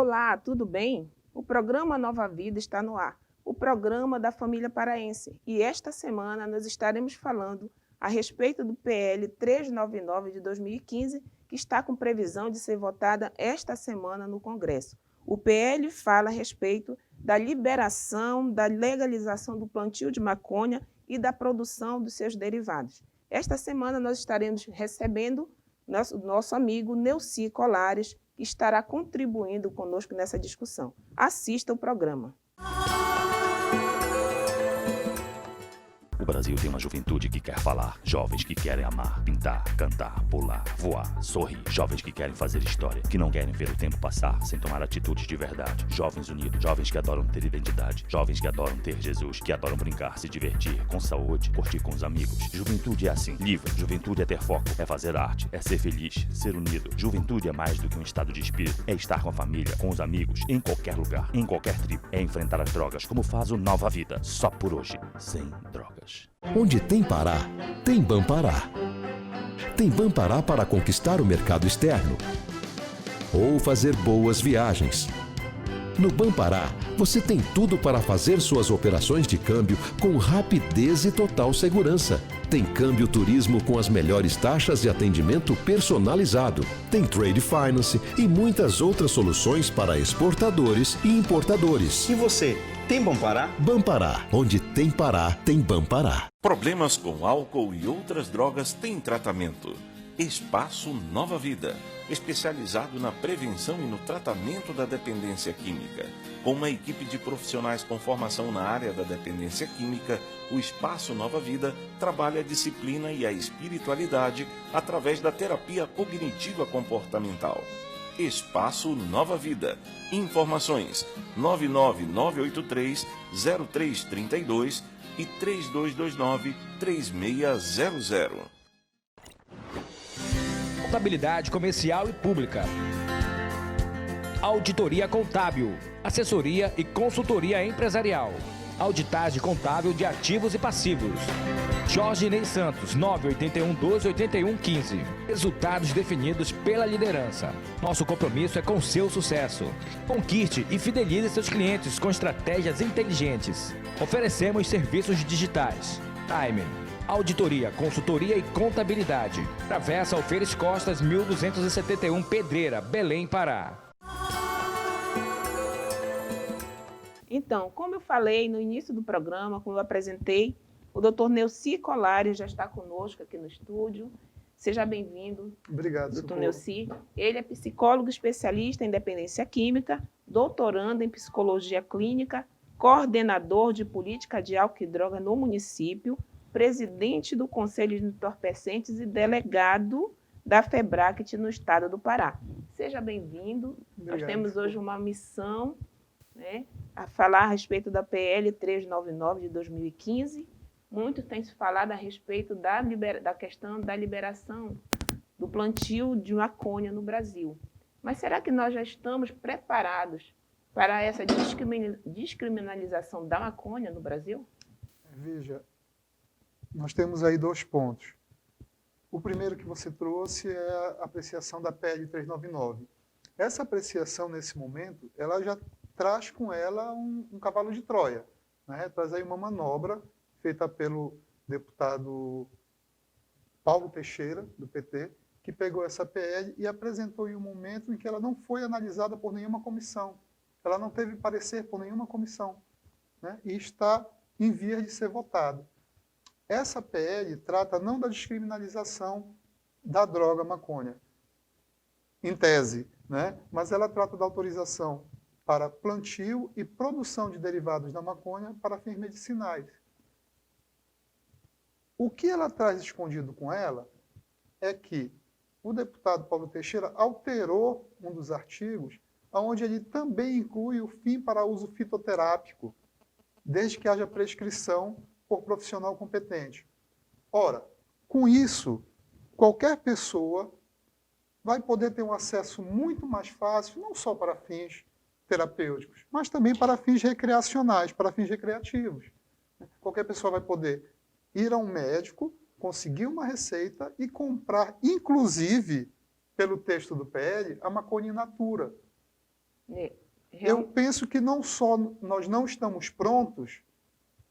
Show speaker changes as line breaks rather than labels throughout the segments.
Olá, tudo bem? O programa Nova Vida está no ar, o programa da família paraense. E esta semana nós estaremos falando a respeito do PL 399 de 2015, que está com previsão de ser votada esta semana no Congresso. O PL fala a respeito da liberação, da legalização do plantio de maconha e da produção dos seus derivados. Esta semana nós estaremos recebendo nosso amigo Neuci Colares, que estará contribuindo conosco nessa discussão. Assista o programa.
O Brasil tem uma juventude que quer falar, jovens que querem amar, pintar, cantar, pular, voar, sorrir, jovens que querem fazer história, que não querem ver o tempo passar sem tomar atitudes de verdade, jovens unidos, jovens que adoram ter identidade, jovens que adoram ter Jesus, que adoram brincar, se divertir, com saúde, curtir com os amigos. Juventude é assim, livre, juventude é ter foco, é fazer arte, é ser feliz, ser unido. Juventude é mais do que um estado de espírito, é estar com a família, com os amigos, em qualquer lugar, em qualquer tribo, é enfrentar as drogas, como faz o Nova Vida, só por hoje, sem drogas.
Onde tem Pará, tem Bampará. Tem Bampará para conquistar o mercado externo ou fazer boas viagens. No Bampará, você tem tudo para fazer suas operações de câmbio com rapidez e total segurança. Tem câmbio turismo com as melhores taxas de atendimento personalizado. Tem trade finance e muitas outras soluções para exportadores e importadores.
E você, tem Bampará?
Bampará, onde tem Pará, tem Bampará.
Problemas com álcool e outras drogas têm tratamento. Espaço Nova Vida, especializado na prevenção e no tratamento da dependência química. Com uma equipe de profissionais com formação na área da dependência química, o Espaço Nova Vida trabalha a disciplina e a espiritualidade através da terapia cognitiva comportamental. Espaço Nova Vida. Informações 99983-0332 e 3229-3600.
Contabilidade comercial e pública. Auditoria contábil. Assessoria e consultoria empresarial. Auditagem contábil de ativos e passivos. Jorge Ney Santos, 981-12-81-15. Resultados definidos pela liderança. Nosso compromisso é com seu sucesso. Conquiste e fidelize seus clientes com estratégias inteligentes. Oferecemos serviços digitais. Time. Auditoria, consultoria e contabilidade. Travessa Alferes Costas, 1271, Pedreira, Belém, Pará.
Então, como eu falei no início do programa, como eu apresentei, o Dr. Neuci Colares já está conosco aqui no estúdio. Seja bem-vindo.
Obrigado,
Dr. Neuci. Ele é psicólogo especialista em dependência química, doutorando em psicologia clínica, coordenador de política de álcool e droga no município, presidente do Conselho de Entorpecentes e delegado da FEBRACT no estado do Pará. Seja bem-vindo. Nós temos hoje uma missão, né, a falar a respeito da PL 399 de 2015. Muito tem se falado a respeito da questão da liberação do plantio de maconha no Brasil. Mas será que nós já estamos preparados para essa descriminalização da maconha no Brasil?
Veja, nós temos aí dois pontos. O primeiro que você trouxe é a apreciação da PL 399. Essa apreciação, nesse momento, ela já traz com ela um cavalo de Troia, né? Traz aí uma manobra feita pelo deputado Paulo Teixeira, do PT, que pegou essa PL e apresentou em um momento em que ela não foi analisada por nenhuma comissão. Ela não teve parecer por nenhuma comissão, né? E está em vias de ser votada. Essa PL trata não da descriminalização da droga maconha, em tese, né? Mas ela trata da autorização para plantio e produção de derivados da maconha para fins medicinais. O que ela traz escondido com ela é que o deputado Paulo Teixeira alterou um dos artigos, onde ele também inclui o fim para uso fitoterápico, desde que haja prescrição por profissional competente. Ora, com isso, qualquer pessoa vai poder ter um acesso muito mais fácil, não só para fins terapêuticos, mas também para fins recreacionais, para fins recreativos. Qualquer pessoa vai poder ir a um médico, conseguir uma receita e comprar, inclusive, pelo texto do PL, a maconha in natura. Eu penso que não só nós não estamos prontos,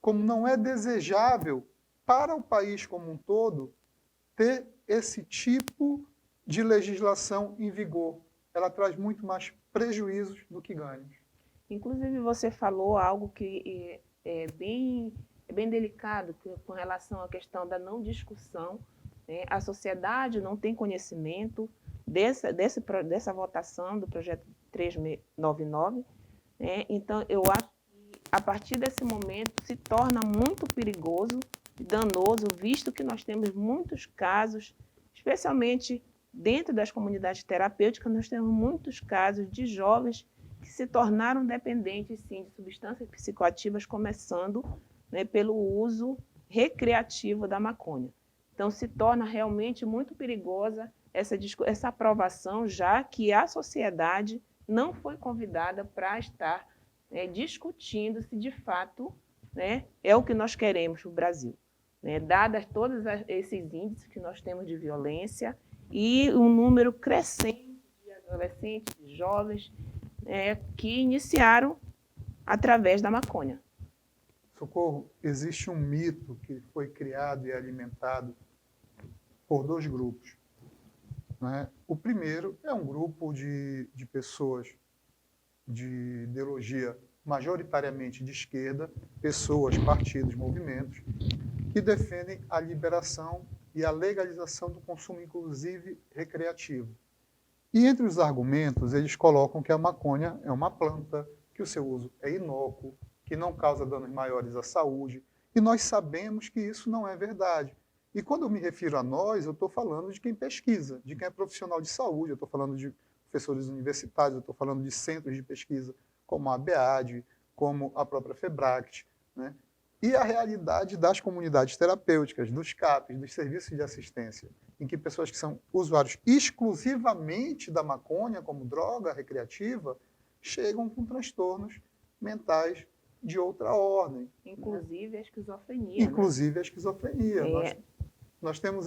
como não é desejável para o país como um todo ter esse tipo de legislação em vigor. Ela traz muito mais prejuízos do que ganhos.
Inclusive, você falou algo que é bem delicado com relação à questão da não discussão, né? A sociedade não tem conhecimento dessa votação do projeto 399, né? Então, eu acho que a partir desse momento se torna muito perigoso e danoso, visto que nós temos muitos casos, especialmente dentro das comunidades terapêuticas, nós temos muitos casos de jovens que se tornaram dependentes, sim, de substâncias psicoativas, começando, né, pelo uso recreativo da maconha. Então, se torna realmente muito perigosa essa aprovação, já que a sociedade não foi convidada para estar discutindo se, de fato, né, é o que nós queremos para o Brasil. Né? Dadas todos esses índices que nós temos de violência e um número crescente de adolescentes, de jovens, que iniciaram através da maconha.
Socorro, existe um mito que foi criado e alimentado por dois grupos. Né? O primeiro é um grupo de pessoas de ideologia majoritariamente de esquerda, pessoas, partidos, movimentos, que defendem a liberação e a legalização do consumo, inclusive recreativo. E entre os argumentos, eles colocam que a maconha é uma planta, que o seu uso é inócuo, que não causa danos maiores à saúde, e nós sabemos que isso não é verdade. E quando eu me refiro a nós, eu estou falando de quem pesquisa, de quem é profissional de saúde, eu estou falando de professores universitários, eu estou falando de centros de pesquisa, como a ABEAD, como a própria FEBRACT, né? E a realidade das comunidades terapêuticas, dos CAPs, dos serviços de assistência, em que pessoas que são usuários exclusivamente da maconha como droga recreativa, chegam com transtornos mentais de outra ordem.
Inclusive, né? A esquizofrenia.
Inclusive,
né?
A esquizofrenia. Nós temos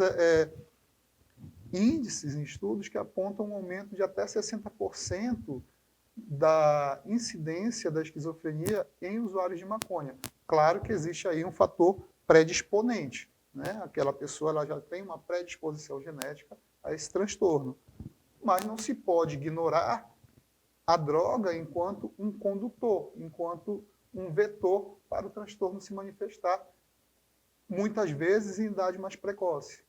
índices em estudos que apontam um aumento de até 60% da incidência da esquizofrenia em usuários de maconha. Claro que existe aí um fator predisponente, né? Aquela pessoa ela já tem uma predisposição genética a esse transtorno. Mas não se pode ignorar a droga enquanto um condutor, enquanto um vetor para o transtorno se manifestar, muitas vezes em idade mais precoce.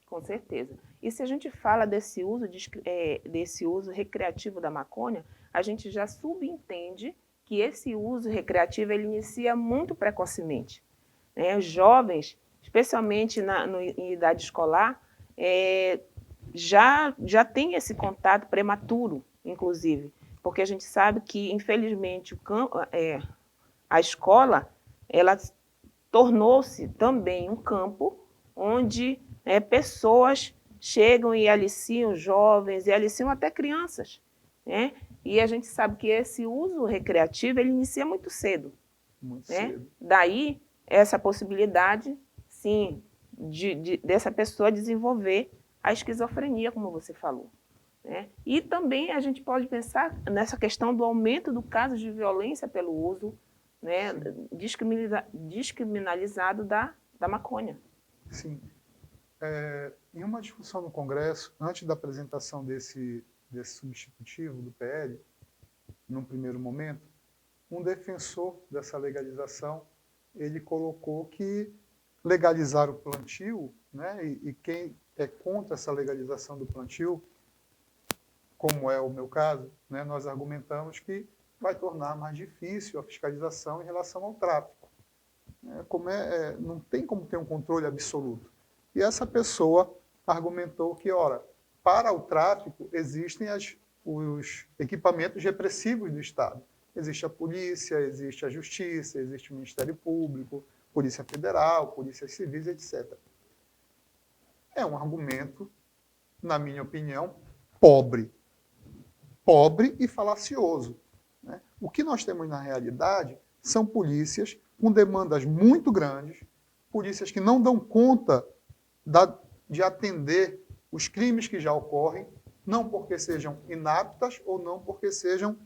Com certeza. E se a gente fala desse uso recreativo da maconha, a gente já subentende que esse uso recreativo ele inicia muito precocemente. Né? Os jovens, especialmente em idade escolar, já tem esse contato prematuro, inclusive, porque a gente sabe que, infelizmente, a escola ela tornou-se também um campo onde pessoas chegam e aliciam jovens, e aliciam até crianças. Né? E a gente sabe que esse uso recreativo ele inicia muito cedo.
Muito
né?
cedo.
Daí, essa possibilidade, sim, dessa pessoa desenvolver a esquizofrenia, como você falou. Né? E também a gente pode pensar nessa questão do aumento do caso de violência pelo uso, né, descriminalizado da maconha.
Sim. Em uma discussão no Congresso, antes da apresentação desse substitutivo do PL, num primeiro momento, um defensor dessa legalização, ele colocou que legalizar o plantio, né, e quem é contra essa legalização do plantio, como é o meu caso, né, nós argumentamos que vai tornar mais difícil a fiscalização em relação ao tráfico. Não tem como ter um controle absoluto. E essa pessoa argumentou que, ora, para o tráfico existem os equipamentos repressivos do Estado. Existe a polícia, existe a justiça, existe o Ministério Público, Polícia Federal, polícias civis, etc. É um argumento, na minha opinião, pobre e falacioso. Né? O que nós temos na realidade são polícias com demandas muito grandes, polícias que não dão conta de atender os crimes que já ocorrem, não porque sejam inaptas ou não porque sejam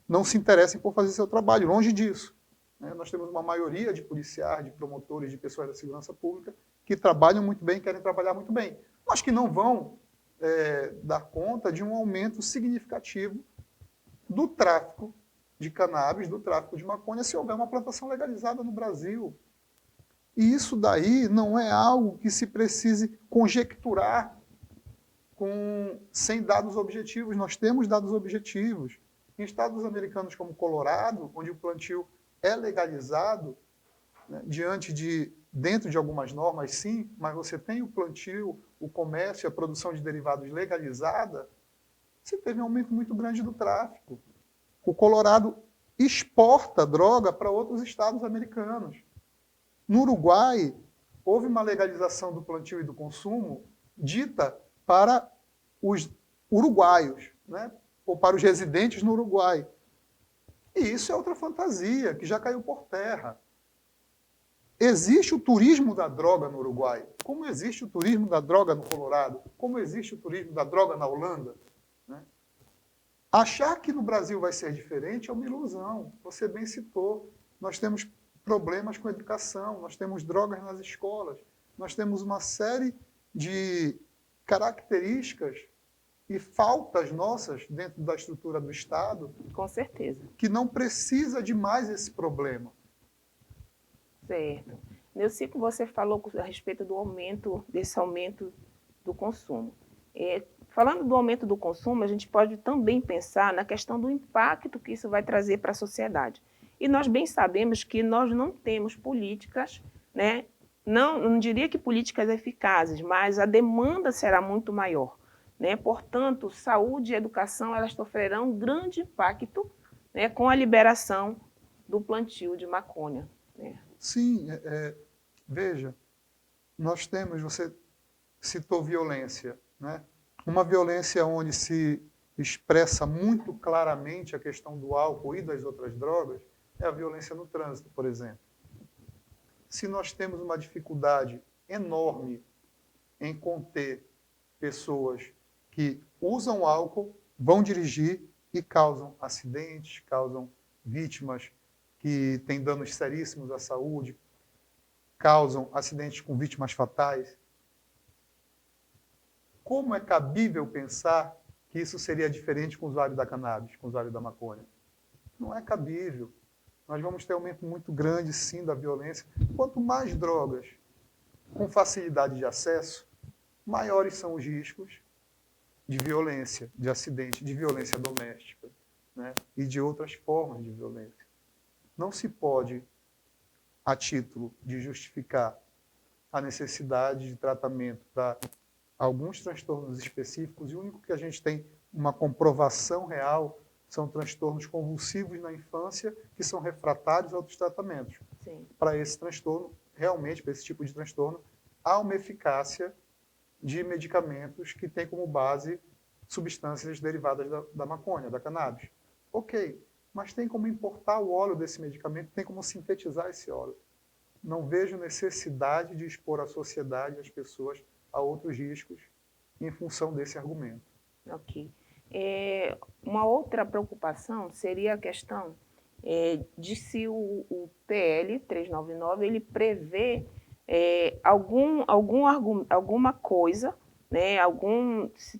não se interessem por fazer seu trabalho, longe disso. Né? Nós temos uma maioria de policiais, de promotores, de pessoas da segurança pública que trabalham muito bem, querem trabalhar muito bem, mas que não vão dar conta de um aumento significativo do tráfico de cannabis, do tráfico de maconha, se houver uma plantação legalizada no Brasil. E isso daí não é algo que se precise conjecturar sem dados objetivos. Nós temos dados objetivos. Em estados americanos como Colorado, onde o plantio é legalizado, né, dentro de algumas normas, sim, mas você tem o plantio, o comércio e a produção de derivados legalizada, você teve um aumento muito grande do tráfico. O Colorado exporta droga para outros estados americanos. No Uruguai, houve uma legalização do plantio e do consumo dita para os uruguaios, né? Ou para os residentes no Uruguai. E isso é outra fantasia, que já caiu por terra. Existe o turismo da droga no Uruguai, como existe o turismo da droga no Colorado, como existe o turismo da droga na Holanda. Né? Achar que no Brasil vai ser diferente é uma ilusão. Você bem citou, nós temos problemas com a educação, nós temos drogas nas escolas, nós temos uma série de características e faltas nossas dentro da estrutura do Estado.
Com certeza.
Que não precisa de mais esse problema.
Certo. Neucico, você falou a respeito desse aumento do consumo. Falando do aumento do consumo, a gente pode também pensar na questão do impacto que isso vai trazer para a sociedade. E nós bem sabemos que nós não temos políticas, né? Não diria que políticas eficazes, mas a demanda será muito maior. Né? Portanto, saúde e educação elas sofrerão um grande impacto, né, com a liberação do plantio de maconha. Né?
Sim, veja, nós temos, você citou violência, né? Uma violência onde se expressa muito claramente a questão do álcool e das outras drogas é a violência no trânsito, por exemplo. Se nós temos uma dificuldade enorme em conter pessoas que usam álcool, vão dirigir e causam acidentes, causam vítimas que têm danos seríssimos à saúde, causam acidentes com vítimas fatais. Como é cabível pensar que isso seria diferente com o usuário da cannabis, com o usuário da maconha? Não é cabível. Nós vamos ter um aumento muito grande, sim, da violência. Quanto mais drogas com facilidade de acesso, maiores são os riscos de violência, de acidente, de violência doméstica, né? E de outras formas de violência. Não se pode, a título de justificar a necessidade de tratamento para alguns transtornos específicos, e o único que a gente tem uma comprovação real são transtornos convulsivos na infância que são refratários a outros tratamentos.
Sim.
Para esse transtorno, realmente, para esse tipo de transtorno, há uma eficácia de medicamentos que têm como base substâncias derivadas da maconha, da cannabis. Ok, mas tem como importar o óleo desse medicamento, tem como sintetizar esse óleo. Não vejo necessidade de expor a sociedade e as pessoas a outros riscos em função desse argumento.
Ok. Uma outra preocupação seria a questão de se o PL 399 ele prevê alguma coisa, né,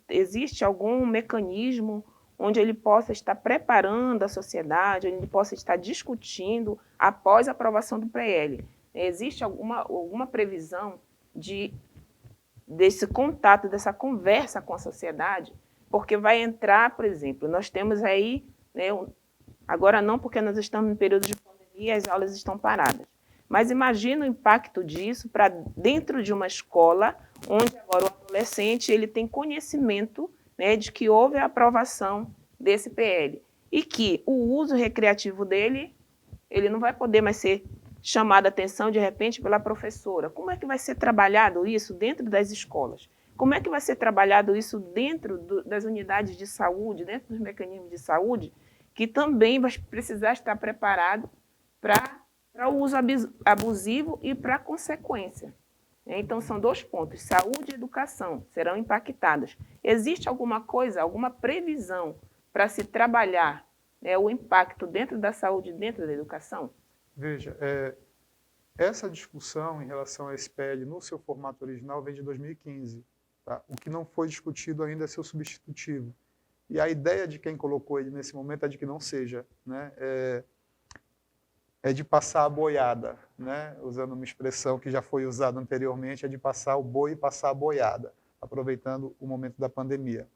existe algum mecanismo onde ele possa estar preparando a sociedade, onde ele possa estar discutindo após a aprovação do PL. Existe alguma previsão desse contato, dessa conversa com a sociedade? Porque vai entrar, por exemplo, nós temos aí, né, agora não porque nós estamos em período de pandemia, as aulas estão paradas, mas imagina o impacto disso para dentro de uma escola, onde agora o adolescente ele tem conhecimento, né, de que houve a aprovação desse PL e que o uso recreativo dele, ele não vai poder mais ser chamado a atenção de repente pela professora. Como é que vai ser trabalhado isso dentro das escolas? Como é que vai ser trabalhado isso dentro das unidades de saúde, dentro dos mecanismos de saúde, que também vai precisar estar preparado para o uso abusivo e para a consequência. Então, são dois pontos, saúde e educação serão impactadas. Existe alguma coisa, alguma previsão para se trabalhar o impacto dentro da saúde, dentro da educação?
Veja, essa discussão em relação a esse PL no seu formato original vem de 2015. Tá? O que não foi discutido ainda é seu substitutivo. E a ideia de quem colocou ele nesse momento é de que não seja, né? É de passar a boiada, né? Usando uma expressão que já foi usada anteriormente, é de passar o boi e passar a boiada, aproveitando o momento da pandemia.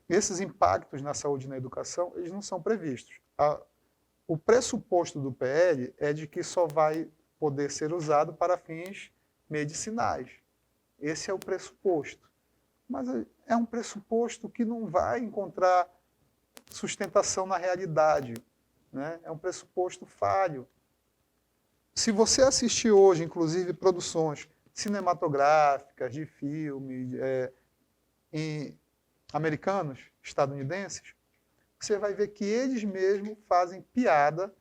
Esses impactos na saúde e na educação, eles não são previstos. O pressuposto do PL é de que só vai poder ser usado para fins medicinais. Esse é o pressuposto. Mas é um pressuposto que não vai encontrar sustentação na realidade, né? É um pressuposto falho. Se você assistir hoje, inclusive, produções cinematográficas, de filme, americanos, estadunidenses, você vai ver que eles mesmos fazem piada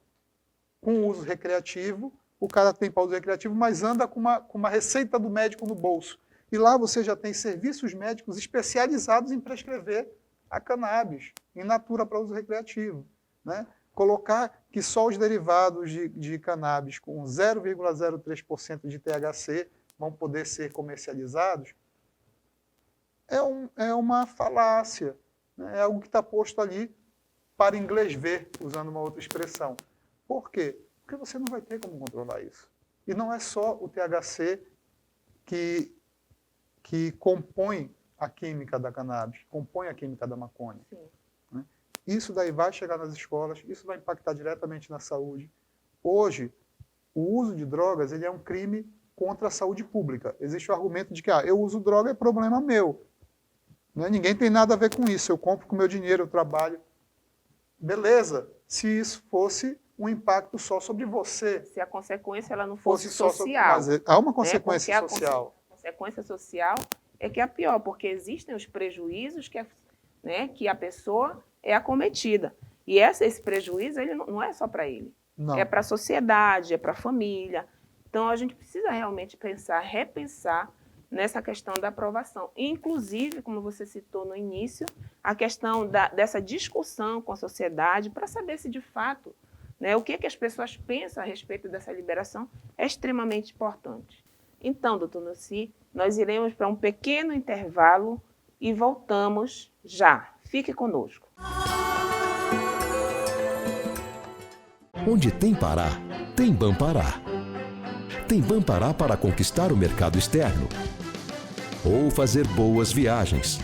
com o uso recreativo. O cara tem para uso recreativo, mas anda com uma receita do médico no bolso. E lá você já tem serviços médicos especializados em prescrever a cannabis, in natura para uso recreativo, né? Colocar que só os derivados de cannabis com 0,03% de THC vão poder ser comercializados é uma falácia, né? É algo que está posto ali para inglês ver, usando uma outra expressão. Por quê? Porque você não vai ter como controlar isso. E não é só o THC que compõe a química da cannabis, compõe a química da maconha. Né? Isso daí vai chegar nas escolas, isso vai impactar diretamente na saúde. Hoje, o uso de drogas ele é um crime contra a saúde pública. Existe o argumento de que eu uso droga, é problema meu. Né? Ninguém tem nada a ver com isso, eu compro com meu dinheiro, eu trabalho. Beleza, se isso fosse um impacto só sobre você.
Se a consequência ela não fosse social.
Mas há uma consequência social.
A consequência social é que é a pior, porque existem os prejuízos que a pessoa é acometida. E esse prejuízo ele não é só para ele.
Não.
É para a sociedade, é para a família. Então, a gente precisa realmente repensar nessa questão da aprovação. Inclusive, como você citou no início, a questão dessa discussão com a sociedade para saber se, de fato, o que as pessoas pensam a respeito dessa liberação é extremamente importante. Então, doutor Nussi, nós iremos para um pequeno intervalo e voltamos já. Fique conosco.
Onde tem Pará, tem Bampará. Tem Bampará para conquistar o mercado externo ou fazer boas viagens.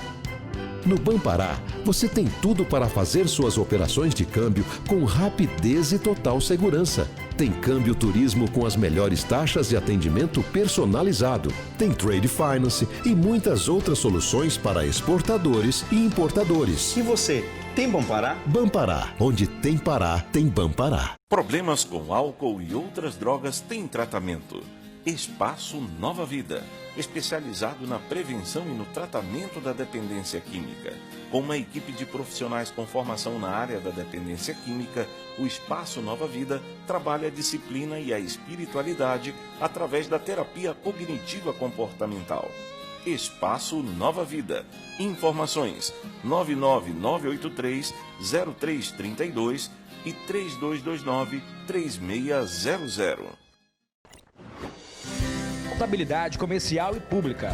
No Bampará, você tem tudo para fazer suas operações de câmbio com rapidez e total segurança. Tem câmbio turismo com as melhores taxas de atendimento personalizado. Tem trade finance e muitas outras soluções para exportadores e importadores.
E você, tem Bampará?
Bampará, onde tem Pará, tem Bampará.
Problemas com álcool e outras drogas têm tratamento. Espaço Nova Vida, especializado na prevenção e no tratamento da dependência química. Com uma equipe de profissionais com formação na área da dependência química, o Espaço Nova Vida trabalha a disciplina e a espiritualidade através da terapia cognitiva comportamental. Espaço Nova Vida. Informações 99983-0332 e 3229-3600.
Contabilidade comercial e pública.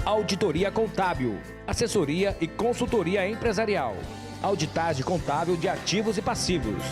Auditoria contábil. Assessoria e consultoria empresarial. Auditagem contábil de ativos e passivos.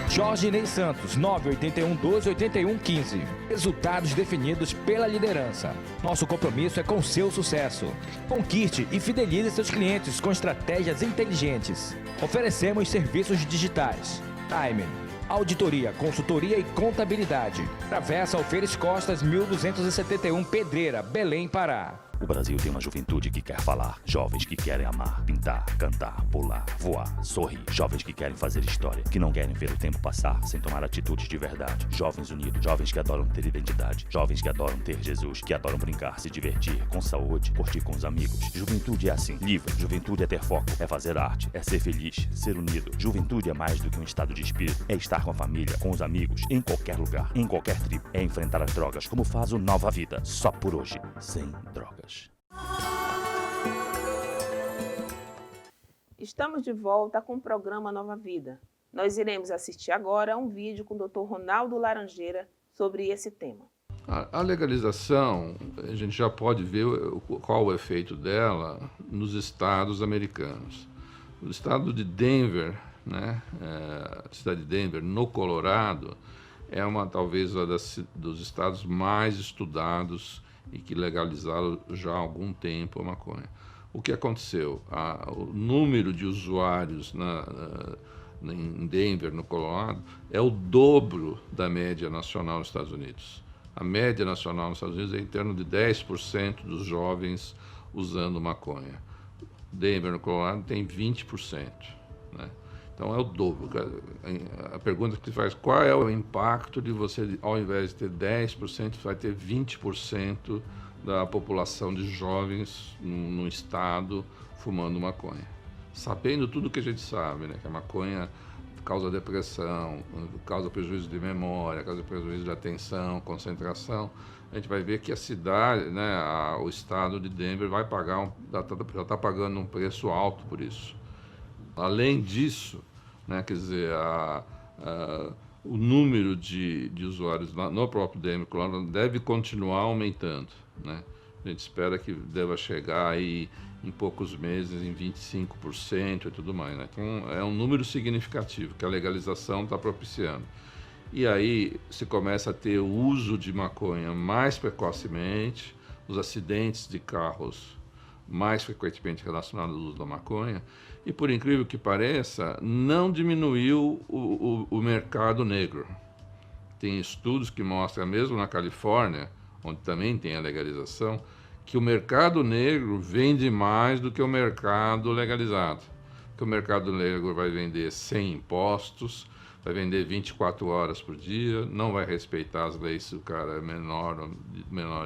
Jorge Ney Santos, 981-12-81-15. Resultados definidos pela liderança. Nosso compromisso é com seu sucesso. Conquiste e fidelize seus clientes com estratégias inteligentes. Oferecemos serviços digitais. Time. Auditoria, consultoria e contabilidade. Travessa Alferes Costas, 1271, Pedreira, Belém, Pará.
O Brasil tem uma juventude que quer falar, jovens que querem amar, pintar, cantar, pular, voar, sorrir, jovens que querem fazer história, que não querem ver o tempo passar sem tomar atitudes de verdade, jovens unidos, jovens que adoram ter identidade, jovens que adoram ter Jesus, que adoram brincar, se divertir, com saúde, curtir com os amigos. Juventude é assim, livre, juventude é ter foco, é fazer arte, é ser feliz, ser unido. Juventude é mais do que um estado de espírito, é estar com a família, com os amigos, em qualquer lugar, em qualquer tribo, é enfrentar as drogas como faz o Nova Vida, só por hoje, sem drogas.
Estamos de volta com o programa Nova Vida. Nós iremos assistir agora a um vídeo com o Dr. Ronaldo Laranjeira sobre esse tema.
A legalização, a gente já pode ver qual o efeito dela nos estados americanos. O estado de Denver, né, a cidade de Denver, no Colorado, é talvez dos estados mais estudados e que legalizaram já há algum tempo a maconha. O que aconteceu? O número de usuários em Denver, no Colorado, é o dobro da média nacional nos Estados Unidos. A média nacional nos Estados Unidos é em torno de 10% dos jovens usando maconha. Denver, no Colorado, tem 20%. Né? Então, é o dobro. A pergunta que se faz, qual é o impacto de você, ao invés de ter 10%, vai ter 20% da população de jovens no estado fumando maconha? Sabendo tudo que a gente sabe, né? Que a maconha causa depressão, causa prejuízo de memória, causa prejuízo de atenção, concentração, a gente vai ver que a cidade, né, o estado de Denver vai pagar, já está pagando um preço alto por isso. Além disso, né, quer dizer, o número de usuários no próprio Denver, Colorado, deve continuar aumentando, né? A gente espera que deva chegar aí em poucos meses em 25% e tudo mais, né? Então, é um número significativo que a legalização está propiciando. E aí se começa a ter o uso de maconha mais precocemente, os acidentes de carros mais frequentemente relacionados ao uso da maconha, e por incrível que pareça, não diminuiu o mercado negro. Tem estudos que mostram, mesmo na Califórnia, onde também tem a legalização, que o mercado negro vende mais do que o mercado legalizado. Que o mercado negro vai vender sem impostos, vai vender 24 horas por dia, não vai respeitar as leis se o cara é maior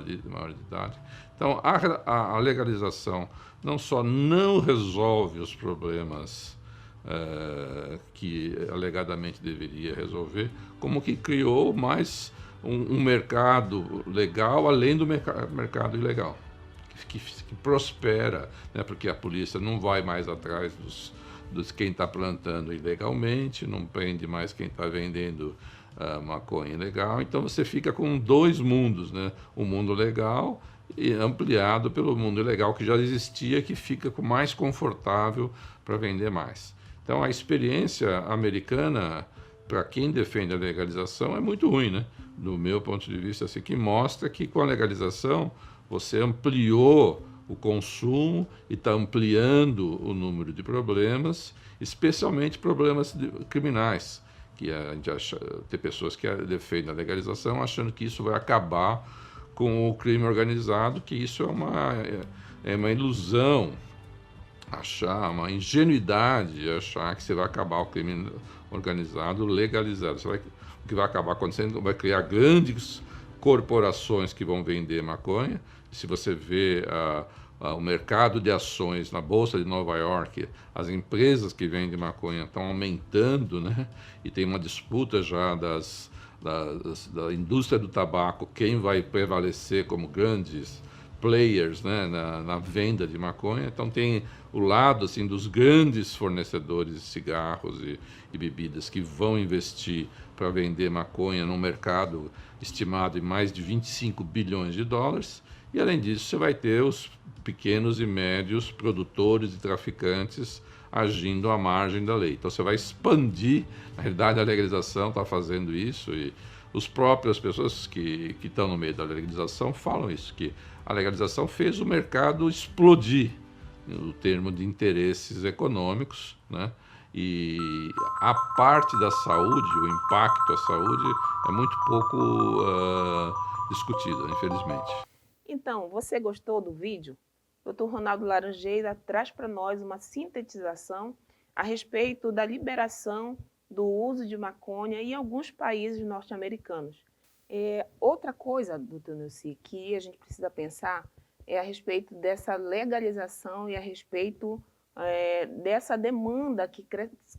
de idade. Então, a legalização não só não resolve os problemas que alegadamente deveria resolver, como que criou mais um mercado legal além do mercado ilegal, que prospera, né? Porque a polícia não vai mais atrás dos quem está plantando ilegalmente, não prende mais quem está vendendo maconha ilegal. Então você fica com dois mundos, né? O mundo legal e ampliado pelo mundo ilegal que já existia, que fica mais confortável para vender mais. Então a experiência americana, para quem defende a legalização, é muito ruim, né? Do meu ponto de vista, assim, que mostra que com a legalização você ampliou o consumo e está ampliando o número de problemas, especialmente problemas criminais, que a gente tem pessoas que defendem a legalização achando que isso vai acabar com o crime organizado, que isso é uma ilusão, uma ingenuidade achar que você vai acabar o crime organizado legalizado. O que vai acabar acontecendo vai criar grandes corporações que vão vender maconha. Se você vê o mercado de ações na Bolsa de Nova York, as empresas que vendem maconha estão aumentando, né? E tem uma disputa já da indústria do tabaco, quem vai prevalecer como grandes players, né, na venda de maconha. Então tem o lado assim, dos grandes fornecedores de cigarros e bebidas que vão investir para vender maconha num mercado estimado em mais de 25 bilhões de dólares. E, além disso, você vai ter os pequenos e médios produtores e traficantes agindo à margem da lei. Então, você vai expandir. Na realidade, a legalização está fazendo isso, e as próprias pessoas que estão no meio da legalização falam isso, que a legalização fez o mercado explodir, no termo de interesses econômicos, né? E a parte da saúde, o impacto à saúde, é muito pouco discutida, infelizmente.
Então, você gostou do vídeo? Dr. Ronaldo Laranjeira traz para nós uma sintetização a respeito da liberação do uso de maconha em alguns países norte-americanos. Outra coisa, doutor Nilce, que a gente precisa pensar é a respeito dessa legalização e a respeito dessa demanda que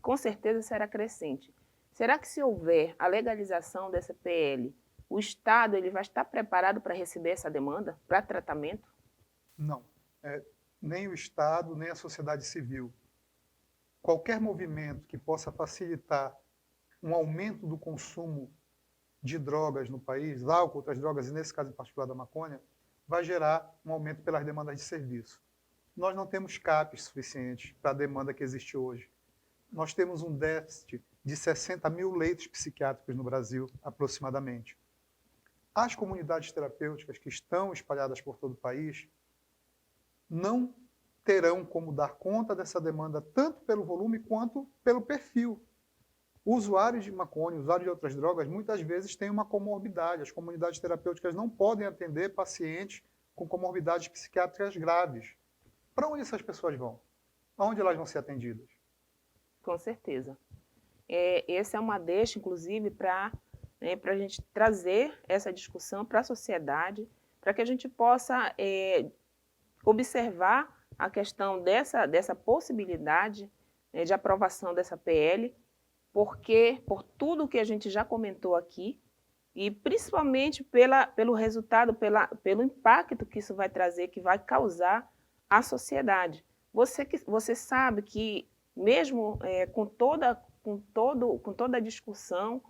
com certeza será crescente. Será que, se houver a legalização dessa PL, o Estado vai estar preparado para receber essa demanda, para tratamento?
Não. Nem o Estado, nem a sociedade civil. qualquer movimento que possa facilitar um aumento do consumo de drogas no país, álcool, outras drogas, e nesse caso em particular da maconha, vai gerar um aumento pelas demandas de serviço. Nós não temos CAPs suficientes para a demanda que existe hoje. Nós temos um déficit de 60 mil leitos psiquiátricos no Brasil, aproximadamente. As comunidades terapêuticas que estão espalhadas por todo o país não terão como dar conta dessa demanda, tanto pelo volume quanto pelo perfil. Usuários de maconha, usuários de outras drogas, muitas vezes têm uma comorbidade. As comunidades terapêuticas não podem atender pacientes com comorbidades psiquiátricas graves. Para onde essas pessoas vão? Aonde elas vão ser atendidas?
Com certeza. Essa é uma deixa, inclusive, para a gente trazer essa discussão para a sociedade, para que a gente possa observar a questão dessa possibilidade de aprovação dessa PL, porque por tudo que a gente já comentou aqui, e principalmente pelo resultado, pelo impacto que isso vai trazer, que vai causar à sociedade. Você sabe que mesmo com toda a discussão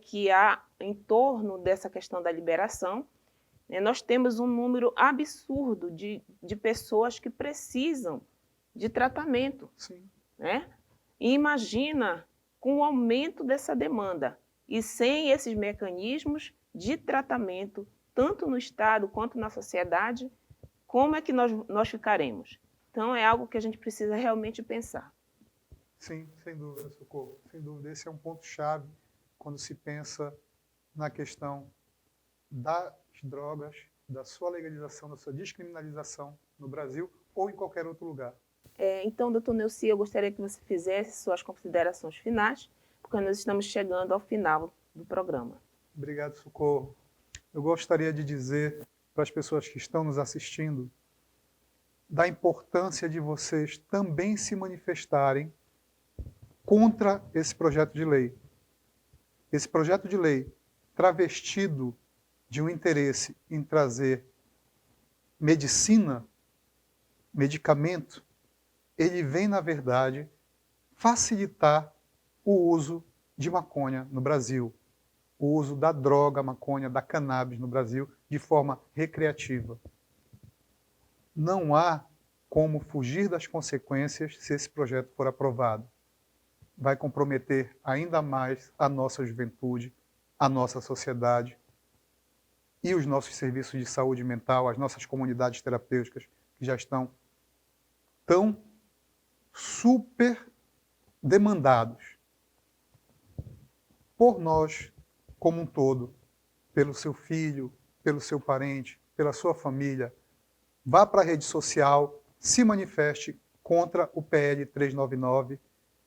que há em torno dessa questão da liberação, nós temos um número absurdo de pessoas que precisam de tratamento.
Sim.
E imagina com o aumento dessa demanda e sem esses mecanismos de tratamento, tanto no Estado quanto na sociedade, como é que nós ficaremos? Então, é algo que a gente precisa realmente pensar.
Sim, sem dúvida, Socorro. Sem dúvida, esse é um ponto-chave quando se pensa na questão das drogas, da sua legalização, da sua descriminalização no Brasil ou em qualquer outro lugar.
Então, doutor Neuci, eu gostaria que você fizesse suas considerações finais, porque nós estamos chegando ao final do programa.
Obrigado, Socorro. Eu gostaria de dizer para as pessoas que estão nos assistindo da importância de vocês também se manifestarem contra esse projeto de lei. Esse projeto de lei, travestido de um interesse em trazer medicina, medicamento, ele vem, na verdade, facilitar o uso de maconha no Brasil, o uso da droga maconha, da cannabis no Brasil, de forma recreativa. Não há como fugir das consequências se esse projeto for aprovado. Vai comprometer ainda mais a nossa juventude, a nossa sociedade e os nossos serviços de saúde mental, as nossas comunidades terapêuticas, que já estão tão super demandados por nós como um todo, pelo seu filho, pelo seu parente, pela sua família. Vá para a rede social, se manifeste contra o PL 399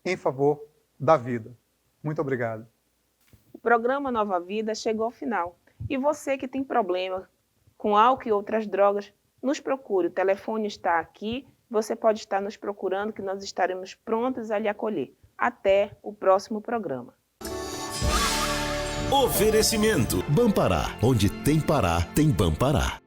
em favor da vida. Muito obrigado.
O programa Nova Vida chegou ao final. E você que tem problema com álcool e outras drogas, nos procure. O telefone está aqui. Você pode estar nos procurando, que nós estaremos prontos a lhe acolher. Até o próximo programa.
Oferecimento
Bampará, onde tem Pará, tem Bampará.